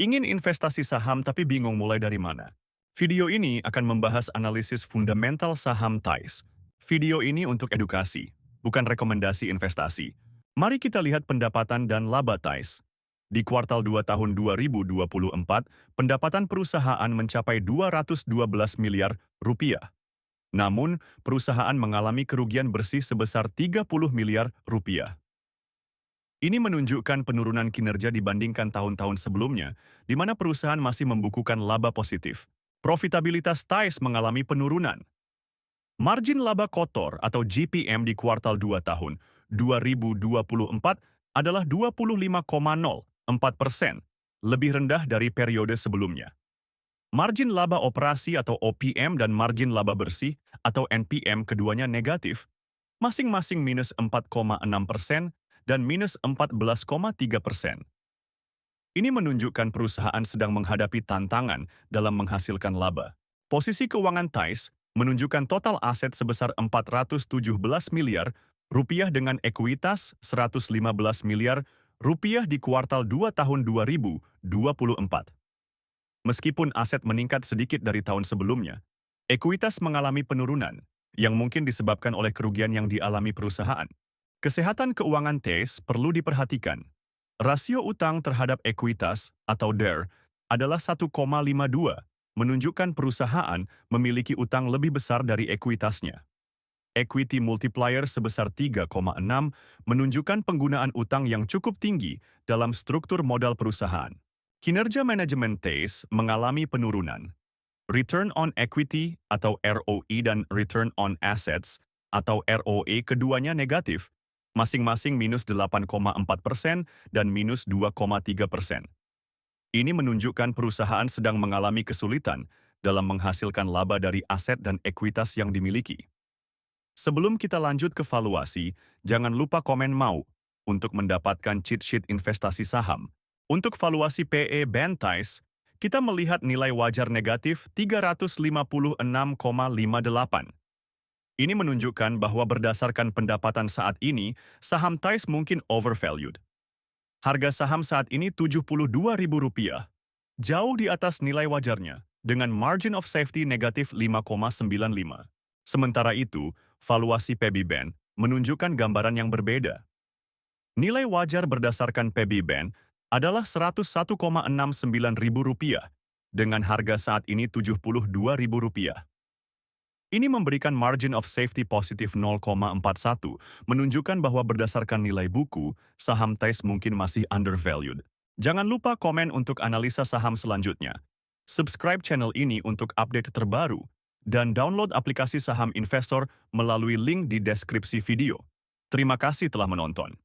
Ingin investasi saham tapi bingung mulai dari mana? Video ini akan membahas analisis fundamental saham TAIS. Video ini untuk edukasi, bukan rekomendasi investasi. Mari kita lihat pendapatan dan laba TAIS. Di kuartal 2 tahun 2024, pendapatan perusahaan mencapai 212 miliar rupiah. Namun, perusahaan mengalami kerugian bersih sebesar 30 miliar rupiah. Ini menunjukkan penurunan kinerja dibandingkan tahun-tahun sebelumnya, di mana perusahaan masih membukukan laba positif. Profitabilitas TAIS mengalami penurunan. Margin laba kotor atau GPM di kuartal 2 tahun 2024 adalah 25,04%, lebih rendah dari periode sebelumnya. Margin laba operasi atau OPM dan margin laba bersih atau NPM keduanya negatif, masing-masing minus 4,6% dan minus 14,3%. Ini menunjukkan perusahaan sedang menghadapi tantangan dalam menghasilkan laba. Posisi keuangan TAIS menunjukkan total aset sebesar 417 miliar rupiah dengan ekuitas 115 miliar rupiah di kuartal 2 tahun 2024. Meskipun aset meningkat sedikit dari tahun sebelumnya, ekuitas mengalami penurunan yang mungkin disebabkan oleh kerugian yang dialami perusahaan. Kesehatan keuangan TAIS perlu diperhatikan. Rasio utang terhadap ekuitas atau DER adalah 1,52, menunjukkan perusahaan memiliki utang lebih besar dari ekuitasnya. Equity multiplier sebesar 3,6 menunjukkan penggunaan utang yang cukup tinggi dalam struktur modal perusahaan. Kinerja manajemen TAIS mengalami penurunan. Return on equity atau ROE dan return on assets atau ROE keduanya negatif, masing-masing minus 8,4% dan minus 2,3%. Ini menunjukkan perusahaan sedang mengalami kesulitan dalam menghasilkan laba dari aset dan ekuitas yang dimiliki. Sebelum kita lanjut ke valuasi, jangan lupa komen mau untuk mendapatkan cheat sheet investasi saham. Untuk valuasi PE band TAIS, kita melihat nilai wajar negatif 356,58. Ini menunjukkan bahwa berdasarkan pendapatan saat ini, saham TAIS mungkin overvalued. Harga saham saat ini Rp72.000, jauh di atas nilai wajarnya, dengan margin of safety negatif 5,95. Sementara itu, valuasi PB Band menunjukkan gambaran yang berbeda. Nilai wajar berdasarkan PB Band adalah Rp101,69.000, dengan harga saat ini Rp72.000. Ini memberikan margin of safety positif 0,41, menunjukkan bahwa berdasarkan nilai buku, saham TAIS mungkin masih undervalued. Jangan lupa komen untuk analisa saham selanjutnya. Subscribe channel ini untuk update terbaru, dan download aplikasi saham investor melalui link di deskripsi video. Terima kasih telah menonton.